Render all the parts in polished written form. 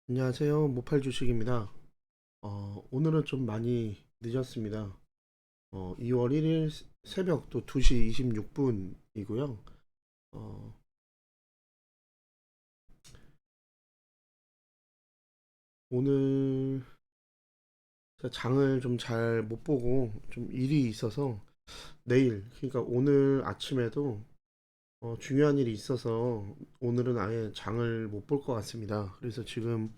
안녕하세요. 모팔 주식입니다. 오늘은 좀 많이 늦었습니다. 2월 1일 새벽 또 2시 26분이고요. 어, 오늘 제가 장을 좀 잘 못 보고 좀 일이 있어서 내일, 그러니까 오늘 아침에도 중요한 일이 있어서 오늘은 아예 장을 못 볼 것 같습니다. 그래서 지금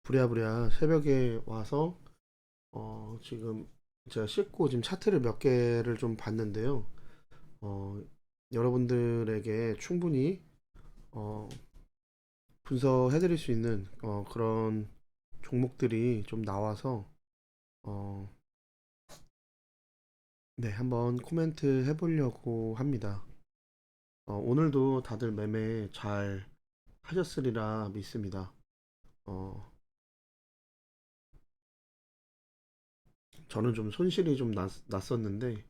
부랴부랴 새벽에 와서 지금 제가 씻고 지금 차트를 몇 개를 좀 봤는데요. 어, 여러분들에게 충분히 어, 분석해드릴 수 있는 그런 종목들이 좀 나와서 어, 네, 한번 코멘트 해보려고 합니다. 오늘도 다들 매매 잘 하셨으리라 믿습니다. 어, 저는 좀 손실이 좀 났었는데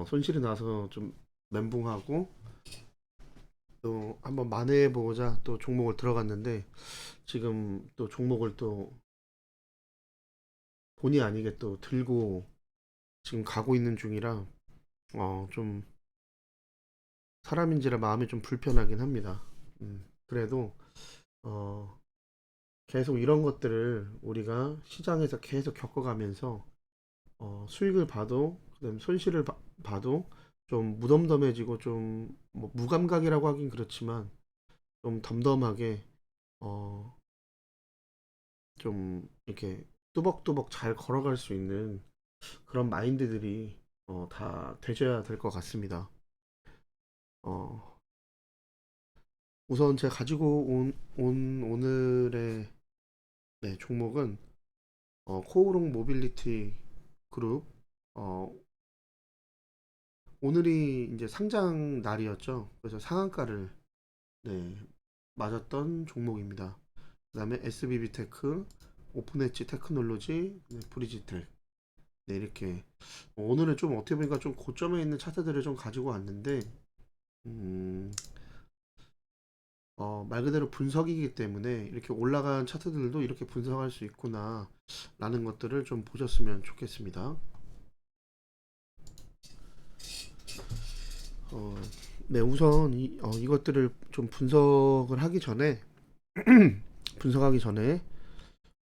손실이 나서 좀 멘붕하고 또 한번 만회해보고자 또 종목을 들어갔는데 지금 또 종목을 또 본의 아니게 또 들고 지금 가고 있는 중이라 좀 사람인지라 마음이 좀 불편하긴 합니다. 그래도 어, 계속 이런 것들을 우리가 시장에서 계속 겪어가면서 수익을 봐도 그다음 손실을 봐도 좀 무덤덤해지고 좀뭐 무감각이라고 하긴 그렇지만 좀 덤덤하게 어, 좀 이렇게 뚜벅뚜벅 잘 걸어갈 수 있는 그런 마인드들이 다 되셔야 될 것 같습니다. 어, 우선 제가 가지고 온 오늘의 네, 종목은 코오롱 모빌리티 그룹. 어, 오늘이 이제 상장 날이었죠. 그래서 상한가를 네, 맞았던 종목입니다. 그다음에 SBB테크, 오픈엣지 테크놀로지, 네, 브리지텍. 네, 이렇게 오늘은 좀 어떻게 보니까 좀 고점에 있는 차트들을 좀 가지고 왔는데 음, 말 그대로 분석이기 때문에 이렇게 올라간 차트들도 이렇게 분석할 수 있구나 라는 것들을 좀 보셨으면 좋겠습니다. 어, 네, 우선 이것들을 좀 분석하기 전에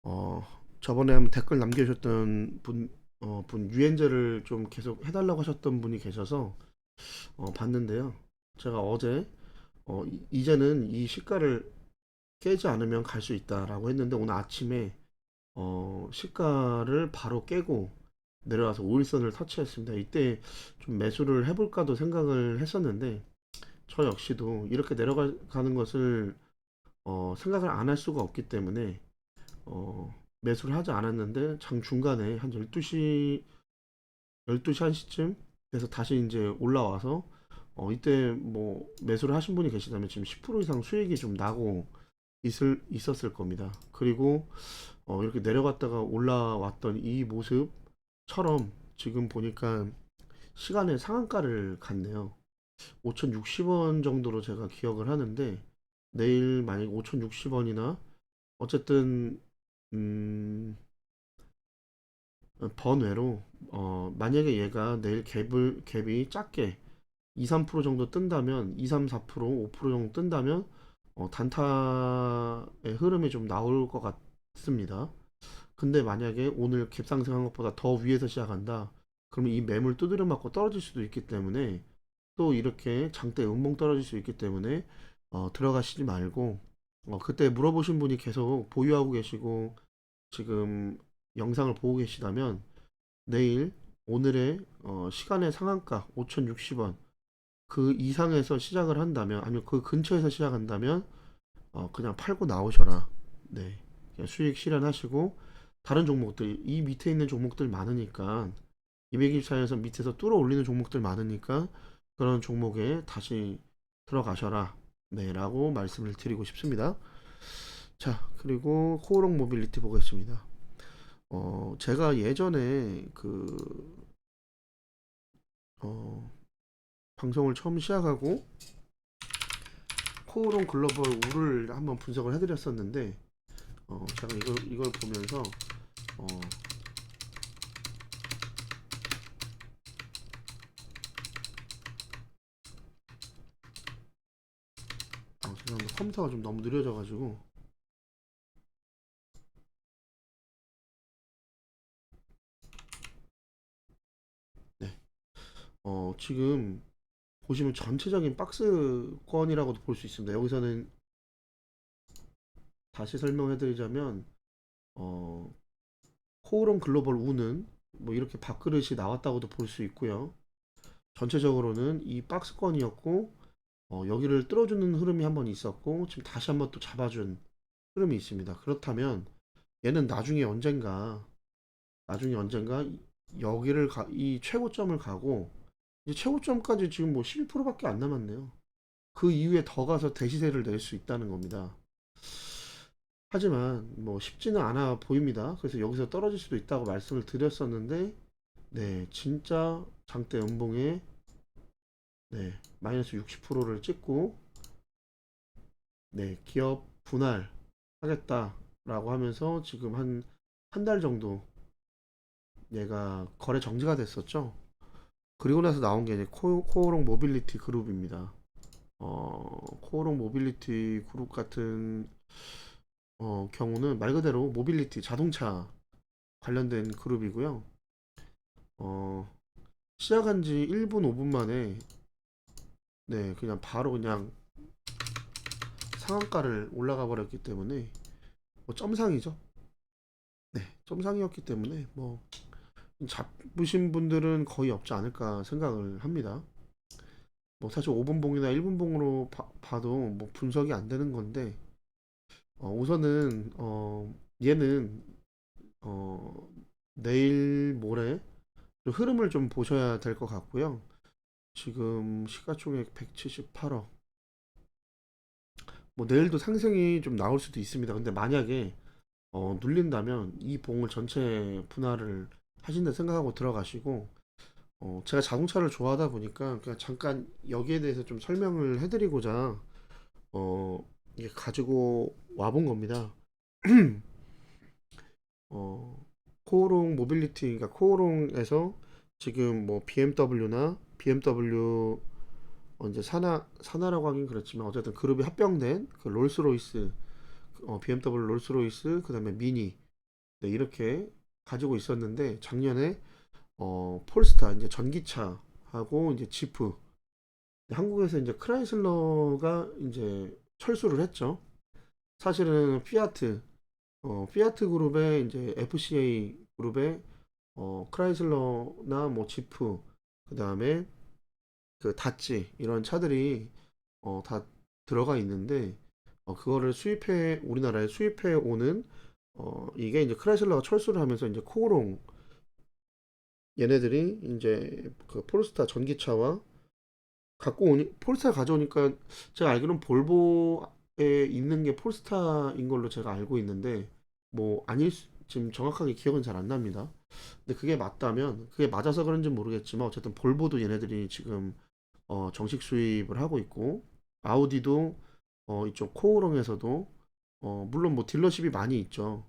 어, 저번에 한번 댓글 남겨주셨던 분 유엔제를 좀 계속 해달라고 하셨던 분이 계셔서 봤는데요. 제가 어제 이제는 이 시가를 깨지 않으면 갈 수 있다라고 했는데 오늘 아침에 시가를 바로 깨고 내려와서 5일선을 터치했습니다. 이때 좀 매수를 해볼까도 생각을 했었는데 저 역시도 이렇게 내려가는 것을 생각을 안 할 수가 없기 때문에 매수를 하지 않았는데 장 중간에 한 12시 1시쯤 돼서 다시 이제 올라와서 이때 뭐 매수를 하신 분이 계시다면 지금 10% 이상 수익이 좀 나고 있었을 겁니다. 그리고 이렇게 내려갔다가 올라왔던 이 모습처럼 지금 보니까 시간의 상한가를 갔네요. 5,060원 정도로 제가 기억을 하는데 내일 만약 5,060원이나 어쨌든 음, 번외로 만약에 얘가 내일 갭이 작게 2, 3% 정도 뜬다면 2, 3, 4%, 5% 정도 뜬다면 단타의 흐름이 좀 나올 것 같습니다. 근데 만약에 오늘 갭 상승한 것보다 더 위에서 시작한다. 그러면 이 매물 두드려 맞고 떨어질 수도 있기 때문에 또 이렇게 장대 음봉 떨어질 수 있기 때문에 들어가시지 말고 그때 물어보신 분이 계속 보유하고 계시고 지금 영상을 보고 계시다면 내일 오늘의 시간의 상한가 5,060원 그 이상에서 시작을 한다면 아니면 그 근처에서 시작한다면 그냥 팔고 나오셔라. 네. 그냥 수익 실현하시고 다른 종목들 이 밑에 있는 종목들 많으니까 224에서 밑에서 뚫어 올리는 종목들 많으니까 그런 종목에 다시 들어가셔라. 네, 라고 말씀을 드리고 싶습니다. 자, 그리고 코오롱 모빌리티 보겠습니다. 제가 예전에 어, 방송을 처음 시작하고 코오롱 글로벌 우를 한번 분석을 해드렸었는데 제가 이걸 보면서 어, 죄송합니다. 컴퓨터가 좀 너무 느려져가지고. 네. 지금 보시면 전체적인 박스권이라고도 볼 수 있습니다. 여기서는 다시 설명해드리자면 어, 코오롱 글로벌 우는 뭐 이렇게 밥그릇이 나왔다고도 볼 수 있고요. 전체적으로는 이 박스권이었고 여기를 뚫어주는 흐름이 한번 있었고 지금 다시 한번 또 잡아준 흐름이 있습니다. 그렇다면 얘는 나중에 언젠가 여기를 이 최고점을 가고 이제 최고점까지 지금 뭐 12%밖에 안 남았네요. 그 이후에 더 가서 대시세를 낼 수 있다는 겁니다. 하지만 뭐 쉽지는 않아 보입니다. 그래서 여기서 떨어질 수도 있다고 말씀을 드렸었는데 네, 진짜 장대 연봉에 네, 마이너스 60%를 찍고 네, 기업 분할 하겠다라고 하면서 지금 한 달 정도 얘가 거래 정지가 됐었죠. 그리고 나서 나온 게 이제 코오롱 모빌리티 그룹입니다. 코오롱 모빌리티 그룹 같은 경우는 말 그대로 모빌리티 자동차 관련된 그룹이고요. 어, 시작한 지 1분 5분 만에 네, 그냥 바로 그냥 상한가를 올라가 버렸기 때문에 뭐 점상이죠. 네, 점상이었기 때문에 뭐 잡으신 분들은 거의 없지 않을까 생각을 합니다. 뭐 사실 5분 봉이나 1분 봉으로 봐도 뭐 분석이 안 되는 건데 우선은 얘는 어, 내일 모레 좀 흐름을 좀 보셔야 될 것 같고요. 지금 시가총액 178억. 뭐 내일도 상승이 좀 나올 수도 있습니다. 근데 만약에 눌린다면 이 봉을 전체 분할을 하신다 생각하고 들어가시고 제가 자동차를 좋아하다 보니까 그냥 잠깐 여기에 대해서 좀 설명을 해드리고자 이게 가지고 와본 겁니다. 코오롱 모빌리티, 그러니까 코오롱에서 지금 뭐 BMW나 BMW 이제 산하라고 하긴 그렇지만 어쨌든 그룹이 합병된 그 롤스로이스, BMW 롤스로이스, 그다음에 미니 네, 이렇게 가지고 있었는데 작년에 폴스타 이제 전기차하고 이제 지프 한국에서 이제 크라이슬러가 이제 철수를 했죠. 사실은 피아트 그룹의 이제 FCA 그룹의 크라이슬러나 뭐 지프 그다음에 그 다찌 이런 차들이 다 들어가 있는데 그거를 수입해 우리나라에 수입해 오는 이게 이제 크라이슬러가 철수를 하면서 이제 코오롱 얘네들이 이제 그 폴스타 전기차와 갖고 오니 폴스타 가져오니까 제가 알기로는 볼보에 있는 게 폴스타인 걸로 제가 알고 있는데 뭐 지금 정확하게 기억은 잘 안 납니다. 근데 그게 맞다면 그게 맞아서 그런지 모르겠지만 어쨌든 볼보도 얘네들이 지금 정식 수입을 하고 있고 아우디도 이쪽 코오롱에서도 물론 뭐 딜러십이 많이 있죠.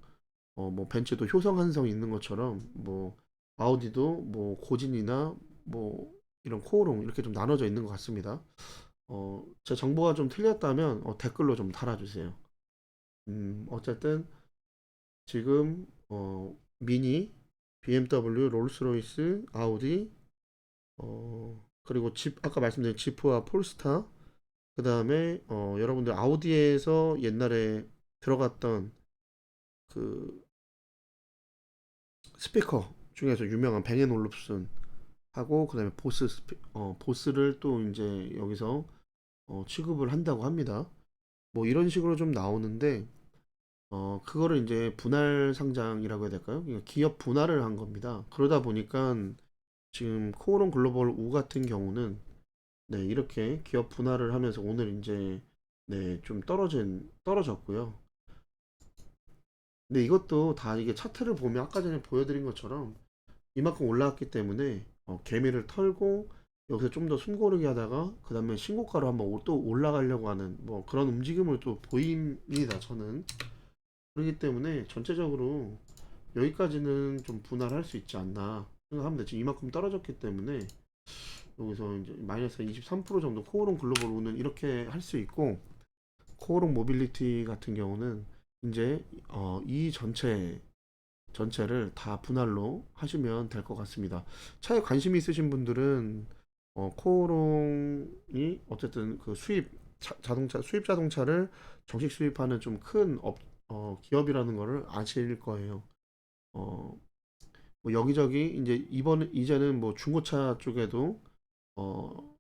뭐 벤츠도 효성 한성 있는 것처럼 뭐 아우디도 뭐 고진이나 뭐 이런 코오롱 이렇게 좀 나눠져 있는 것 같습니다. 제 정보가 좀 틀렸다면 댓글로 좀 달아주세요. 어쨌든 지금 미니, BMW, 롤스로이스, 아우디, 그리고 아까 말씀드린 지프와 폴스타, 그 다음에 여러분들 아우디에서 옛날에 들어갔던 그 스피커 중에서 유명한 뱅앤올룹슨 하고 그다음에 보스를 또 이제 여기서 취급을 한다고 합니다. 뭐 이런 식으로 좀 나오는데 그거를 이제 분할 상장이라고 해야 될까요? 그러니까 기업 분할을 한 겁니다. 그러다 보니까 지금 코오롱 글로벌 우 같은 경우는 네, 이렇게 기업 분할을 하면서 오늘 이제 네, 좀 떨어졌고요. 근데 이것도 다 이게 차트를 보면 아까 전에 보여드린 것처럼 이만큼 올라왔기 때문에 개미를 털고 여기서 좀 더 숨고르기 하다가 그 다음에 신고가로 한번 또 올라가려고 하는 뭐 그런 움직임을 또 보입니다. 저는 그렇기 때문에 전체적으로 여기까지는 좀 분할할 수 있지 않나 생각합니다. 지금 이만큼 떨어졌기 때문에 여기서 이제 마이너스 23% 정도 코오롱 글로벌 오는 이렇게 할 수 있고, 코오롱 모빌리티 같은 경우는 이제 이 전체를 다 분할로 하시면 될 것 같습니다. 차에 관심이 있으신 분들은 코오롱이 어쨌든 그 수입 자동차를 정식 수입하는 좀 큰 기업이라는 거를 아실 거예요. 어, 뭐 여기저기 이제 이제는 뭐 중고차 쪽에도 어,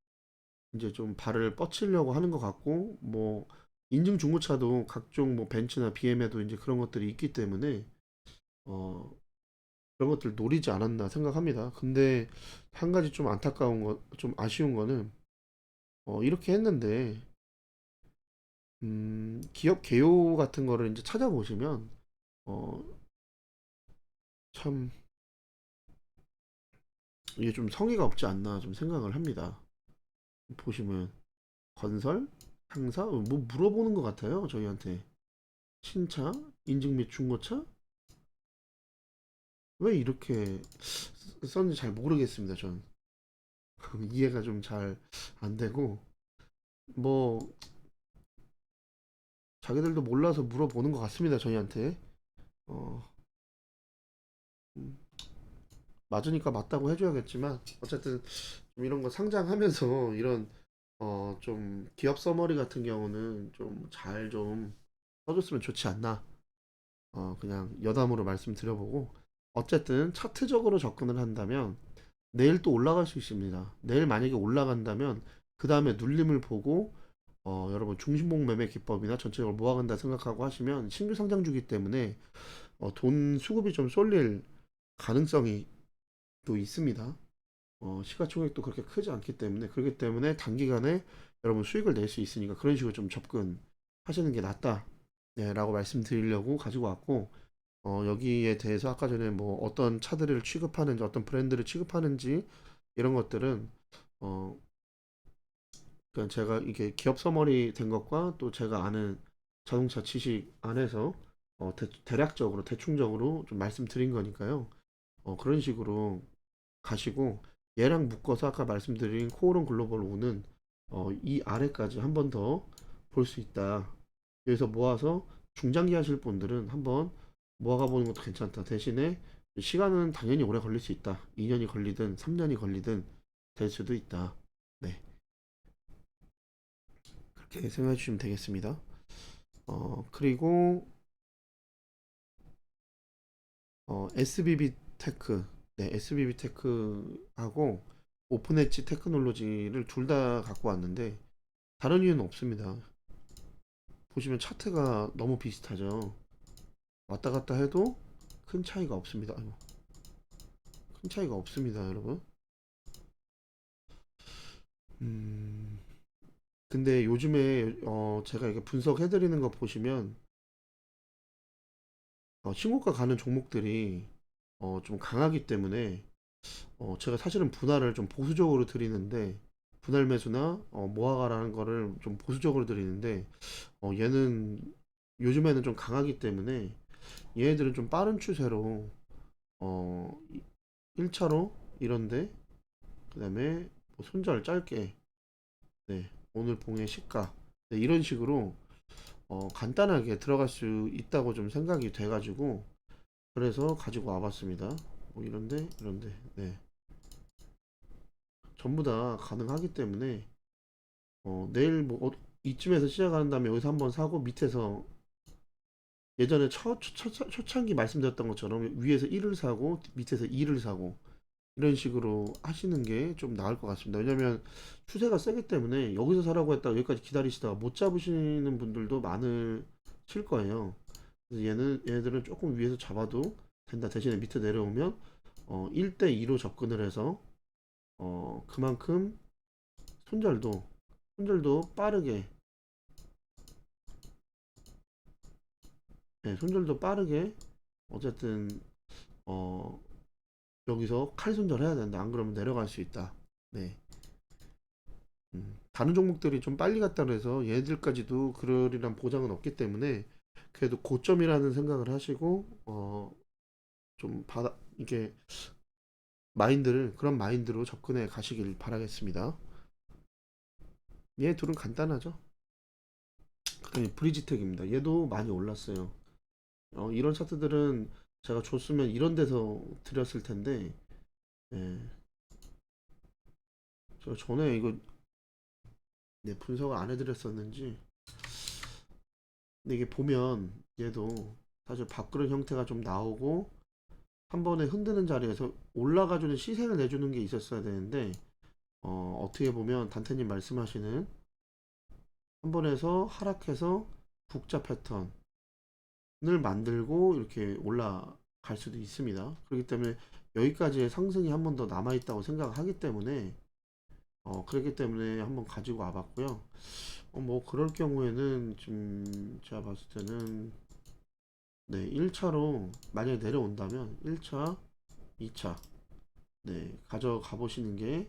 이제 좀 발을 뻗치려고 하는 것 같고, 뭐 인증 중고차도 각종 뭐 벤츠나 BM에도 이제 그런 것들이 있기 때문에 어, 그런 것들 노리지 않았나 생각합니다. 근데 한 가지 좀 안타까운 거, 좀 아쉬운 거는 이렇게 했는데 기업 개요 같은 거를 이제 찾아보시면 어, 참 이게 좀 성의가 없지 않나 좀 생각을 합니다. 보시면 건설, 상사 뭐 물어보는 것 같아요. 저희한테 신차, 인증 및 중고차 왜 이렇게 썼는지 잘 모르겠습니다. 전 이해가 좀 잘 안 되고, 뭐 자기들도 몰라서 물어보는 것 같습니다. 저희한테 어, 음, 맞으니까 맞다고 해줘야겠지만 어쨌든 좀 이런 거 상장하면서 이런 좀 기업 서머리 같은 경우는 좀 잘 좀 써줬으면 좋지 않나, 그냥 여담으로 말씀드려보고, 어쨌든 차트적으로 접근을 한다면 내일 또 올라갈 수 있습니다. 내일 만약에 올라간다면 그 다음에 눌림을 보고 여러분 중심목 매매 기법이나 전체적으로 모아간다 생각하고 하시면 신규 상장주기 때문에 돈 수급이 좀 쏠릴 가능성이 또 있습니다. 시가총액도 그렇게 크지 않기 때문에, 그렇기 때문에 단기간에 여러분 수익을 낼 수 있으니까 그런 식으로 좀 접근하시는 게 낫다, 네, 라고 말씀드리려고 가지고 왔고, 여기에 대해서 아까 전에 뭐 어떤 차들을 취급하는지 어떤 브랜드를 취급하는지 이런 것들은 어 그냥 제가 이게 기업 서머리 된 것과 또 제가 아는 자동차 지식 안에서 대략적으로 대충적으로 좀 말씀드린 거니까요. 그런 식으로 가시고, 얘랑 묶어서 아까 말씀드린 코오롱 글로벌 5는 이 아래까지 한 번 더 볼 수 있다. 여기서 모아서 중장기 하실 분들은 한번 모아가 보는 것도 괜찮다. 대신에 시간은 당연히 오래 걸릴 수 있다. 2년이 걸리든 3년이 걸리든 될 수도 있다. 네, 그렇게 생각해 주시면 되겠습니다. 그리고 SBB 테크, 네, SBB 테크하고 오픈 엣지 테크놀로지를 둘 다 갖고 왔는데 다른 이유는 없습니다. 보시면 차트가 너무 비슷하죠. 왔다 갔다 해도 큰 차이가 없습니다. 아이고, 큰 차이가 없습니다, 여러분. 음, 근데 요즘에 제가 이렇게 분석해 드리는 거 보시면 신고가 가는 종목들이 좀 강하기 때문에 제가 사실은 분할을 좀 보수적으로 드리는데, 분할 매수나 모아가라는 거를 좀 보수적으로 드리는데 얘는 요즘에는 좀 강하기 때문에 얘네들은 좀 빠른 추세로 1차로 이런데, 그 다음에 뭐 손절 짧게, 네, 오늘 봉의 시가, 네, 이런 식으로 간단하게 들어갈 수 있다고 좀 생각이 돼가지고 그래서 가지고 와봤습니다. 뭐 이런데 네, 전부 다 가능하기 때문에 내일 뭐 이쯤에서 시작하는 다음에 여기서 한번 사고 밑에서 예전에 초창기 말씀드렸던 것처럼 위에서 1을 사고 밑에서 2를 사고 이런 식으로 하시는 게 좀 나을 것 같습니다. 왜냐면 추세가 세기 때문에 여기서 사라고 했다가 여기까지 기다리시다가 못 잡으시는 분들도 많으실 거예요. 그래서 얘네들은 조금 위에서 잡아도 된다. 대신에 밑에 내려오면 1대2로 접근을 해서 그만큼 손절도 손절도 빠르게, 네, 손절도 빠르게 어쨌든 어 여기서 칼 손절해야 된다. 안 그러면 내려갈 수 있다. 네. 다른 종목들이 좀 빨리 갔다 그래서 얘들까지도 그러리란 보장은 없기 때문에 그래도 고점이라는 생각을 하시고 좀 받아 이게 마인드를 그런 마인드로 접근해 가시길 바라겠습니다. 얘 둘은 간단하죠. 브리지텍입니다. 얘도 많이 올랐어요. 이런 차트들은 제가 줬으면 이런 데서 드렸을 텐데, 예, 제가 전에 이거 분석을 안 해드렸었는지. 근데 이게 보면 얘도 사실 밥그릇 형태가 좀 나오고 한 번에 흔드는 자리에서 올라가주는 시세를 내주는 게 있었어야 되는데, 어떻게 보면 단태님 말씀하시는 한 번에서 하락해서 국자 패턴을 만들고 이렇게 올라갈 수도 있습니다. 그렇기 때문에 여기까지의 상승이 한 번 더 남아있다고 생각하기 때문에 그렇기 때문에 한번 가지고 와봤고요. 뭐 그럴 경우에는 지금 제가 봤을 때는 네 1차로 만약에 내려온다면 1차 2차 네 가져가 보시는 게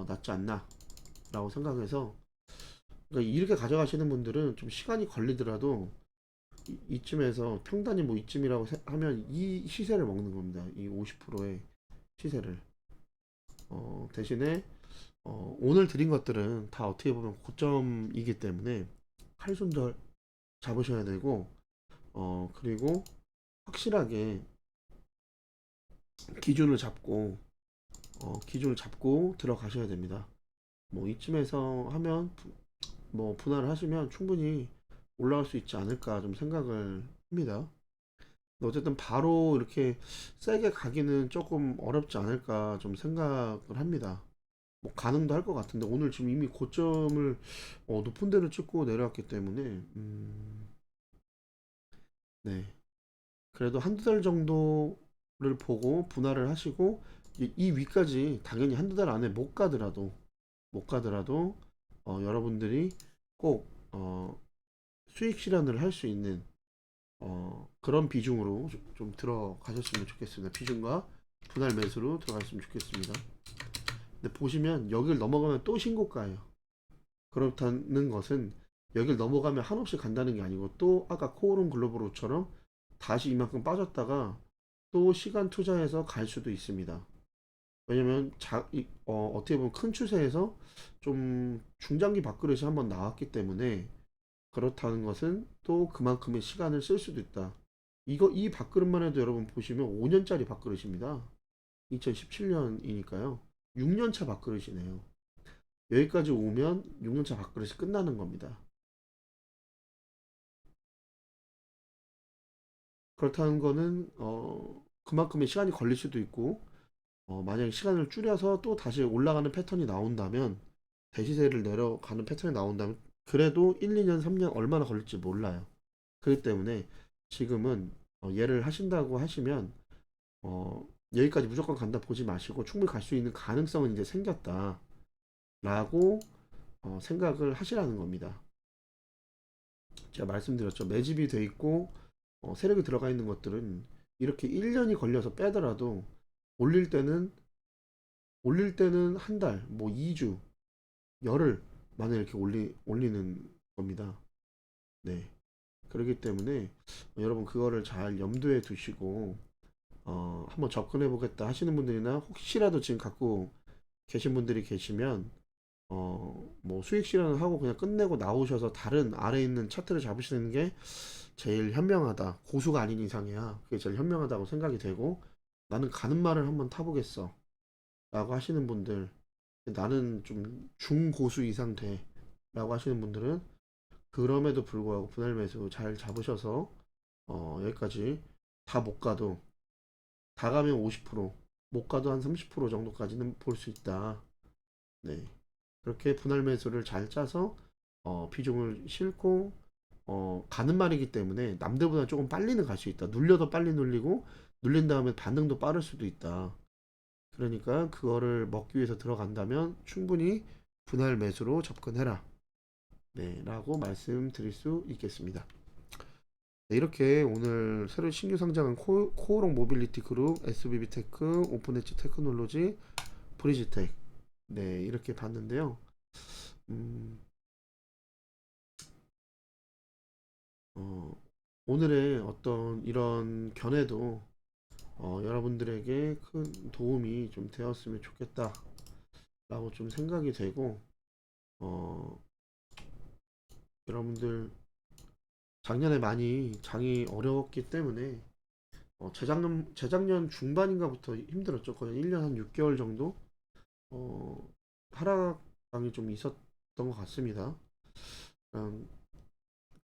낫지 않나 라고 생각해서, 그러니까 이렇게 가져가시는 분들은 좀 시간이 걸리더라도 이쯤에서 평단이 뭐 이쯤이라고 하면 이 시세를 먹는 겁니다. 이 50%의 시세를 대신에 오늘 드린 것들은 다 어떻게 보면 고점이기 때문에 칼손절 잡으셔야 되고, 그리고 확실하게 기준을 잡고 기준을 잡고 들어가셔야 됩니다. 뭐 이쯤에서 하면 뭐 분할을 하시면 충분히 올라갈 수 있지 않을까 좀 생각을 합니다. 근데 어쨌든 바로 이렇게 세게 가기는 조금 어렵지 않을까 좀 생각을 합니다. 뭐 가능도 할 것 같은데 오늘 지금 이미 고점을 높은 데를 찍고 내려왔기 때문에 네 그래도 한두 달 정도를 보고 분할을 하시고 이 위까지 당연히 한두 달 안에 못 가더라도 여러분들이 꼭 수익 실현을 할 수 있는 그런 비중으로 좀 들어가셨으면 좋겠습니다. 비중과 분할 매수로 들어갔으면 좋겠습니다. 근데 보시면 여기를 넘어가면 또 신고가예요. 그렇다는 것은 여기를 넘어가면 한없이 간다는 게 아니고 또 아까 코오롱 글로벌로처럼 다시 이만큼 빠졌다가 또 시간 투자해서 갈 수도 있습니다. 왜냐면 어떻게 보면 큰 추세에서 좀 중장기 밥그릇이 한번 나왔기 때문에 그렇다는 것은 또 그만큼의 시간을 쓸 수도 있다. 이 밥그릇만 해도 여러분 보시면 5년짜리 밥그릇입니다. 2017년이니까요. 6년차 밥그릇이네요. 여기까지 오면 6년차 밥그릇이 끝나는 겁니다. 그렇다는 거는 그만큼의 시간이 걸릴 수도 있고, 만약에 시간을 줄여서 또 다시 올라가는 패턴이 나온다면, 대시세를 내려가는 패턴이 나온다면 그래도 1, 2년, 3년 얼마나 걸릴지 몰라요. 그렇기 때문에 지금은 얘를 하신다고 하시면 여기까지 무조건 간다 보지 마시고 충분히 갈 수 있는 가능성은 이제 생겼다 라고 생각을 하시라는 겁니다. 제가 말씀드렸죠. 매집이 돼 있고 세력이 들어가 있는 것들은 이렇게 1년이 걸려서 빼더라도 올릴 때는 한 달, 뭐 2주, 열흘 만에 이렇게 올리는 겁니다. 네. 그렇기 때문에 여러분 그거를 잘 염두에 두시고 한번 접근해 보겠다 하시는 분들이나 혹시라도 지금 갖고 계신 분들이 계시면 뭐 수익 실현을 하고 그냥 끝내고 나오셔서 다른 아래 있는 차트를 잡으시는 게 제일 현명하다. 고수가 아닌 이상이야. 그게 제일 현명하다고 생각이 되고, 나는 가는 말을 한번 타보겠어 라고 하시는 분들, 나는 좀 중고수 이상 돼 라고 하시는 분들은 그럼에도 불구하고 분할 매수 잘 잡으셔서 여기까지 다 못 가도, 다 가면 50%못 가도 한 30% 정도까지는 볼 수 있다. 네. 그렇게 분할 매수를 잘 짜서 비중을 싣고 가는 말이기 때문에 남들보다 조금 빨리는 갈 수 있다. 눌려도 빨리 눌리고 눌린 다음에 반응도 빠를 수도 있다. 그러니까 그거를 먹기 위해서 들어간다면 충분히 분할 매수로 접근해라. 네, 라고 말씀드릴 수 있겠습니다. 네, 이렇게 오늘 새로 신규 상장한 코오롱 모빌리티 그룹, SBB테크, 오픈엣지 테크놀로지, 브리지텍 네, 이렇게 봤는데요. 음, 어, 오늘의 어떤 이런 견해도 여러분들에게 큰 도움이 좀 되었으면 좋겠다라고 좀 생각이 되고, 어, 여러분들 작년에 많이 장이 어려웠기 때문에 재작년 중반인가부터 힘들었죠. 거의 1년 한 6개월 정도 어, 하락장이 좀 있었던 것 같습니다. 음,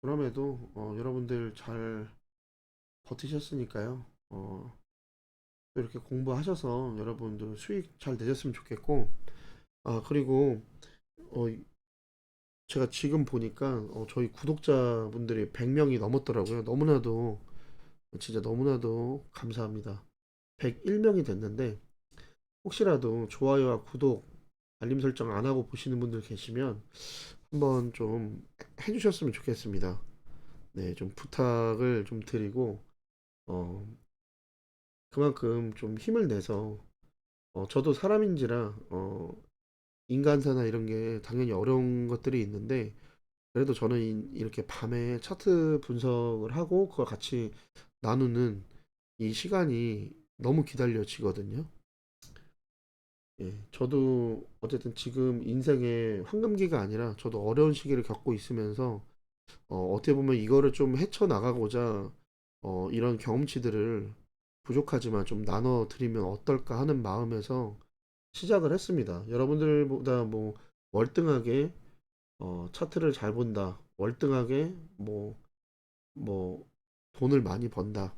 그럼에도 여러분들 잘 버티셨으니까요. 또 이렇게 공부하셔서 여러분들 수익 잘 내셨으면 좋겠고, 그리고 어, 제가 지금 보니까 저희 구독자분들이 100명이 넘었더라고요. 너무나도 진짜 너무나도 감사합니다. 101명이 됐는데 혹시라도 좋아요와 구독, 알림 설정 안 하고 보시는 분들 계시면 한번 좀 해주셨으면 좋겠습니다. 네, 좀 부탁을 좀 드리고 어, 그만큼 좀 힘을 내서 저도 사람인지라 인간사나 이런 게 당연히 어려운 것들이 있는데 그래도 저는 이렇게 밤에 차트 분석을 하고 그걸 같이 나누는 이 시간이 너무 기다려지거든요. 예, 저도 어쨌든 지금 인생의 황금기가 아니라 저도 어려운 시기를 겪고 있으면서 어떻게 보면 이거를 좀 헤쳐나가고자 이런 경험치들을 부족하지만 좀 나눠드리면 어떨까 하는 마음에서 시작을 했습니다. 여러분들보다 뭐 월등하게 차트를 잘 본다, 월등하게 뭐 돈을 많이 번다.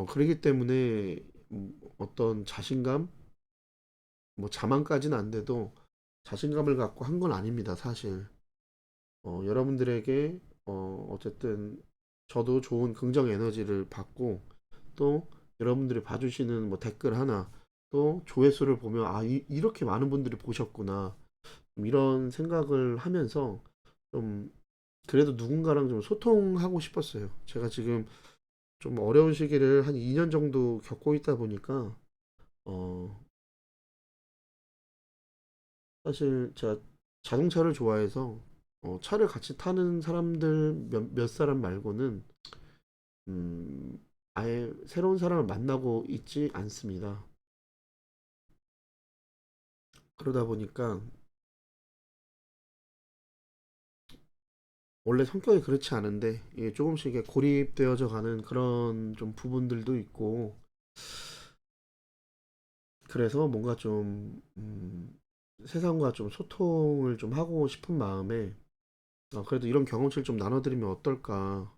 그러기 때문에 어떤 자신감, 뭐 자만까지는 안 돼도 자신감을 갖고 한 건 아닙니다, 사실. 여러분들에게 어쨌든 저도 좋은 긍정 에너지를 받고 또 여러분들이 봐주시는 뭐 댓글 하나 또 조회수를 보면 이렇게 많은 분들이 보셨구나 좀 이런 생각을 하면서 좀 그래도 누군가랑 좀 소통하고 싶었어요. 제가 지금 좀 어려운 시기를 한 2년 정도 겪고 있다 보니까 어 사실 제가 자동차를 좋아해서 차를 같이 타는 사람들 몇 사람 말고는 아예 새로운 사람을 만나고 있지 않습니다. 그러다 보니까 원래 성격이 그렇지 않은데 이게 조금씩 이게 고립되어져 가는 그런 좀 부분들도 있고 그래서 뭔가 좀 세상과 좀 소통을 좀 하고 싶은 마음에 그래도 이런 경험치를 좀 나눠드리면 어떨까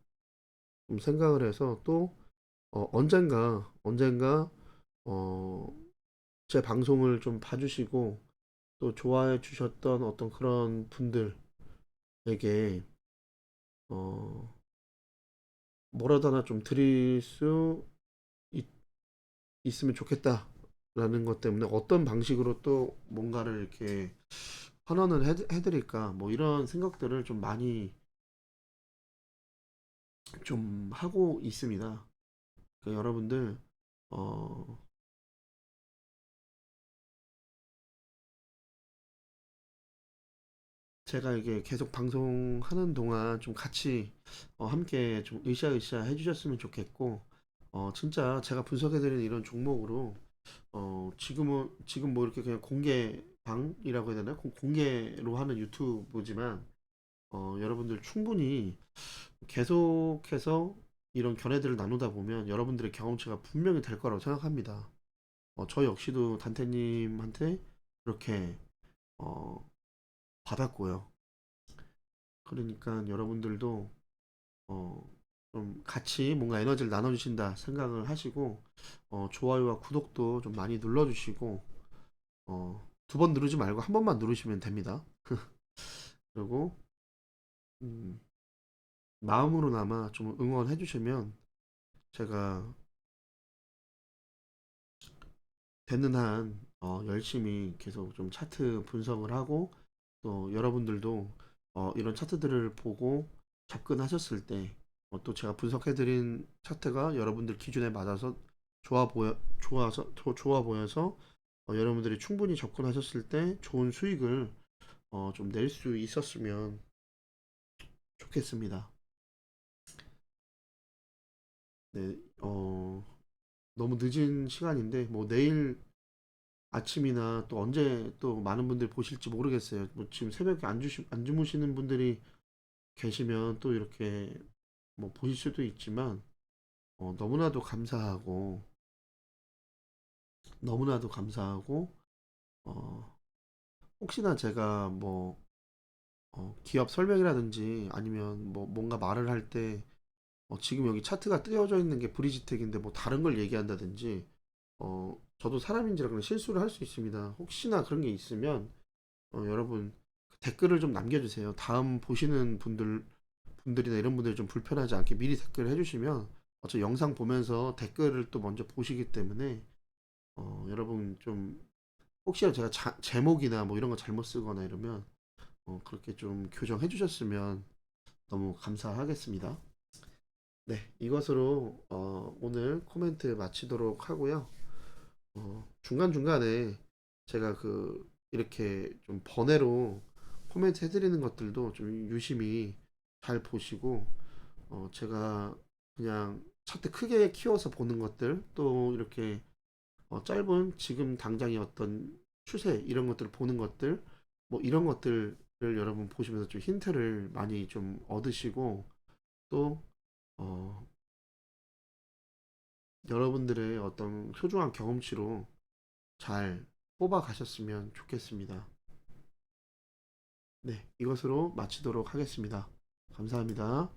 좀 생각을 해서 또 언젠가 어, 제 방송을 좀 봐주시고 또 좋아해 주셨던 어떤 그런 분들에게 어, 뭐라도 하나 좀 드릴 수 있, 있으면 좋겠다라는 것 때문에 어떤 방식으로 또 뭔가를 이렇게 환원을 해드릴까 뭐 이런 생각들을 좀 많이 좀 하고 있습니다. 그러니까 여러분들 어, 제가 이게 계속 방송하는 동안 좀 같이 함께 좀 으쌰으쌰 해주셨으면 좋겠고 진짜 제가 분석해드리는 이런 종목으로 지금 뭐 이렇게 그냥 공개 방이라고 해야 되나 공개로 하는 유튜브지만 여러분들 충분히 계속해서 이런 견해들을 나누다 보면 여러분들의 경험치가 분명히 될 거라고 생각합니다. 저 역시도 단테님한테 그렇게 어, 받았고요. 그러니까 여러분들도 어, 좀 같이 뭔가 에너지를 나눠주신다 생각을 하시고 좋아요와 구독도 좀 많이 눌러주시고 두 번 누르지 말고 한 번만 누르시면 됩니다. 그리고 음, 마음으로나마 좀 응원해 주시면 제가 되는 한 열심히 계속 좀 차트 분석을 하고 또 여러분들도 이런 차트들을 보고 접근하셨을 때 또 제가 분석해드린 차트가 여러분들 기준에 맞아서 좋아 보여서 여러분들이 충분히 접근하셨을 때 좋은 수익을 좀 낼 수 있었으면 좋겠습니다. 네, 너무 늦은 시간인데 뭐 내일 아침이나 또 언제 또 많은 분들이 보실지 모르겠어요. 뭐 지금 새벽에 안 주무시는 분들이 계시면 또 이렇게 뭐 보실 수도 있지만 너무나도 감사하고 너무나도 감사하고 어, 혹시나 제가 뭐 기업 설명이라든지 아니면 뭐 뭔가 말을 할 때 지금 여기 차트가 뜨여져 있는 게 브리지텍인데 뭐 다른 걸 얘기한다든지 저도 사람인지라 그런 실수를 할 수 있습니다. 혹시나 그런 게 있으면 여러분 댓글을 좀 남겨주세요. 다음 보시는 분들이나 이런 분들이 좀 불편하지 않게 미리 댓글을 해주시면 어차피 영상 보면서 댓글을 또 먼저 보시기 때문에 여러분 좀 혹시나 제가 제목이나 뭐 이런 거 잘못 쓰거나 이러면 그렇게 좀 교정해 주셨으면 너무 감사하겠습니다. 네, 이것으로 오늘 코멘트 마치도록 하고요. 중간중간에 제가 이렇게 좀 번외로 코멘트 해드리는 것들도 좀 유심히 잘 보시고 제가 그냥 차트 크게 키워서 보는 것들 또 이렇게 짧은 지금 당장의 어떤 추세 이런 것들을 보는 것들 뭐 이런 것들을 여러분 보시면서 좀 힌트를 많이 좀 얻으시고 또 어, 여러분들의 어떤 소중한 경험치로 잘 뽑아 가셨으면 좋겠습니다. 네, 이것으로 마치도록 하겠습니다. 감사합니다.